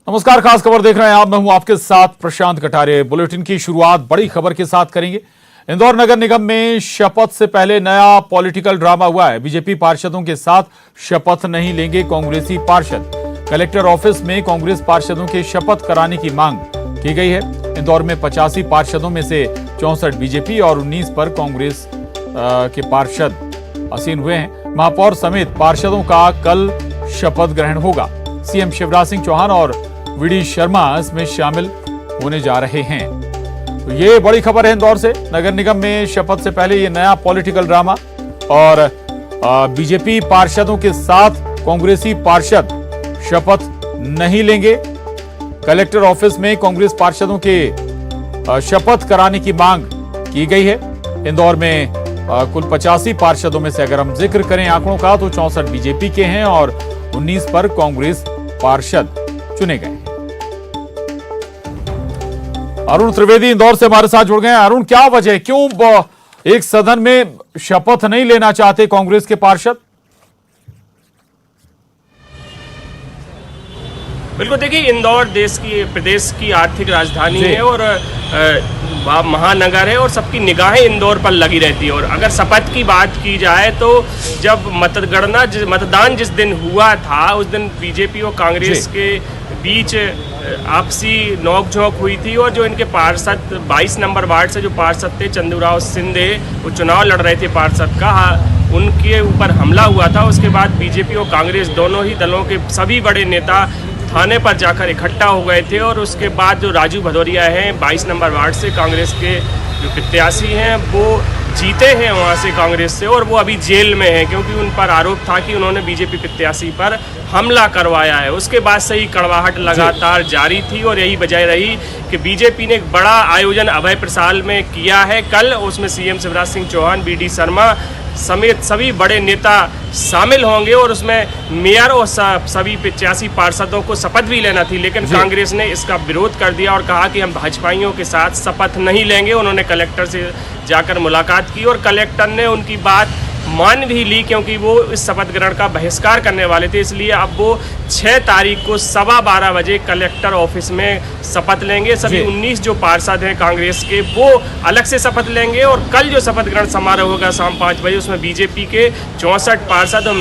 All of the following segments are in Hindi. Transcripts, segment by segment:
नमस्कार, खास खबर देख रहे हैं आप। मैं हूं आपके साथ प्रशांत कटारे। बुलेटिन की शुरुआत बड़ी खबर के साथ करेंगे। इंदौर नगर निगम में शपथ से पहले नया पॉलिटिकल ड्रामा हुआ है। बीजेपी पार्षदों के साथ शपथ नहीं लेंगे कांग्रेसी पार्षद। कलेक्टर ऑफिस में कांग्रेस पार्षदों के शपथ कराने की मांग की गई है। इंदौर में 85 पार्षदों में से 64 बीजेपी और 19 पर कांग्रेस के पार्षद आसीन हुए हैं। महापौर समेत पार्षदों का कल शपथ ग्रहण होगा। सीएम शिवराज सिंह चौहान और वीडी शर्मा इसमें शामिल होने जा रहे हैं। तो ये बड़ी खबर है इंदौर से। नगर निगम में शपथ से पहले ये नया पॉलिटिकल ड्रामा और बीजेपी पार्षदों के साथ कांग्रेसी पार्षद शपथ नहीं लेंगे। कलेक्टर ऑफिस में कांग्रेस पार्षदों के शपथ कराने की मांग की गई है। इंदौर में कुल 85 पार्षदों में से अगर हम जिक्र करें आंकड़ों का तो 64 बीजेपी के हैं और 19 पर कांग्रेस पार्षद चुने गए। अरुण त्रिवेदी इंदौर से हमारे साथ जुड़ गए हैं। अरुण, क्या वजह, क्यों एक सदन में शपथ नहीं लेना चाहते कांग्रेस के पार्षद? बिल्कुल, देखिए, इंदौर प्रदेश की आर्थिक राजधानी है और महानगर है और सबकी निगाहें इंदौर पर लगी रहती है। और अगर शपथ की बात की जाए तो जब मतदान जिस दिन हुआ था उस दिन बीजेपी और कांग्रेस के बीच आपसी नोकझोंक हुई थी और जो इनके पार्षद 22 नंबर वार्ड से जो पार्षद थे चंदूराव सिंधे, वो चुनाव लड़ रहे थे पार्षद का, उनके ऊपर हमला हुआ था। उसके बाद बीजेपी और कांग्रेस दोनों ही दलों के सभी बड़े नेता थाने पर जाकर इकट्ठा हो गए थे और उसके बाद जो राजू भदौरिया हैं 22 नंबर वार्ड से कांग्रेस के जो प्रत्याशी हैं वो जीते हैं वहाँ से कांग्रेस से, और वो अभी जेल में हैं क्योंकि उन पर आरोप था कि उन्होंने बीजेपी प्रत्याशी पर हमला करवाया है। उसके बाद से ही कड़वाहट लगातार जारी थी और यही वजह रही कि बीजेपी ने एक बड़ा आयोजन अभय प्रसाद में किया है कल। उसमें सीएम शिवराज सिंह चौहान, वीडी शर्मा समेत सभी बड़े नेता शामिल होंगे और उसमें मेयर और सभी 85 पार्षदों को शपथ भी लेना थी, लेकिन कांग्रेस ने इसका विरोध कर दिया और कहा कि हम भाजपाइयों के साथ शपथ नहीं लेंगे। उन्होंने कलेक्टर से जाकर मुलाकात की और कलेक्टर ने उनकी बात मान भी ली क्योंकि वो इस शपथ ग्रहण का बहिष्कार करने वाले थे। इसलिए अब वो 6 तारीख को 12:15 बजे कलेक्टर ऑफिस में शपथ लेंगे। सभी 19 जो पार्षद हैं कांग्रेस के वो अलग से शपथ लेंगे और कल जो शपथ ग्रहण समारोह होगा शाम 5 बजे उसमें बीजेपी के 64 पार्षद और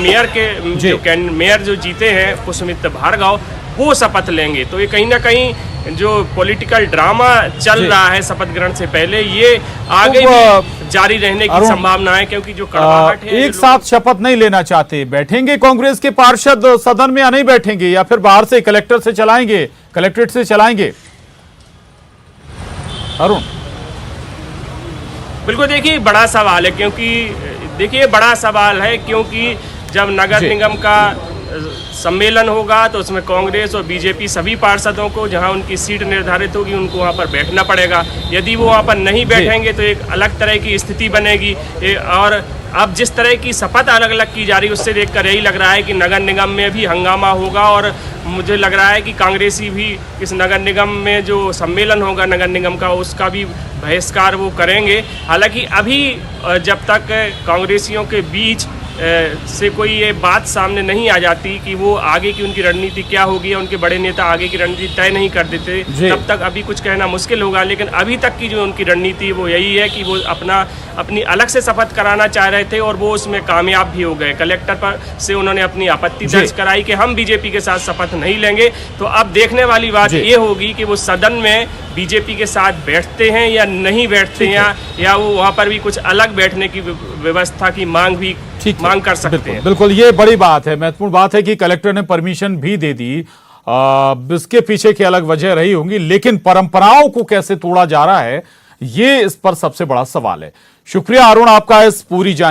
मेयर जो जीते हैं पुष्पमित्र भार्गव वो शपथ लेंगे। तो ये कहीं ना कहीं जो पॉलिटिकल ड्रामा चल रहा है शपथ ग्रहण से पहले, ये आगे भी जारी रहने की संभावना है क्योंकि जो कड़वाहट है एक साथ शपथ नहीं लेना चाहते। बैठेंगे कांग्रेस के पार्षद सदन में या नहीं बैठेंगे, या फिर बाहर से कलेक्टर से चलाएंगे, कलेक्ट्रेट से चलाएंगे? अरुण, बिल्कुल, देखिए बड़ा सवाल है क्योंकि जब नगर निगम का सम्मेलन होगा तो उसमें कांग्रेस और बीजेपी सभी पार्षदों को जहां उनकी सीट निर्धारित होगी उनको वहां पर बैठना पड़ेगा। यदि वो वहां पर नहीं बैठेंगे तो एक अलग तरह की स्थिति बनेगी। और अब जिस तरह की शपथ अलग अलग की जा रही है उससे देखकर यही लग रहा है कि नगर निगम में भी हंगामा होगा और मुझे लग रहा है कि कांग्रेसी भी इस नगर निगम में जो सम्मेलन होगा नगर निगम का उसका भी बहिष्कार वो करेंगे। हालांकि अभी जब तक कांग्रेसियों के बीच से कोई ये बात सामने नहीं आ जाती कि वो आगे की उनकी रणनीति क्या होगी, उनके बड़े नेता आगे की रणनीति तय नहीं कर देते, तब तक अभी कुछ कहना मुश्किल होगा। लेकिन अभी तक की जो उनकी रणनीति वो यही है कि वो अपनी अलग से शपथ कराना चाह रहे थे और वो उसमें कामयाब भी हो गए। कलेक्टर पर से उन्होंने अपनी आपत्ति दर्ज कराई कि हम बीजेपी के साथ शपथ नहीं लेंगे। तो अब देखने वाली बात ये होगी कि वो सदन में बीजेपी के साथ बैठते हैं या नहीं बैठते हैं, या वो वहाँ पर भी कुछ अलग बैठने की व्यवस्था की मांग कर सकते हैं। बिल्कुल, ये बड़ी बात है, महत्वपूर्ण बात है कि कलेक्टर ने परमिशन भी दे दी। इसके पीछे की अलग वजह रही होंगी, लेकिन परंपराओं को कैसे तोड़ा जा रहा है ये इस पर सबसे बड़ा सवाल है। शुक्रिया अरुण आपका इस पूरी जानकारी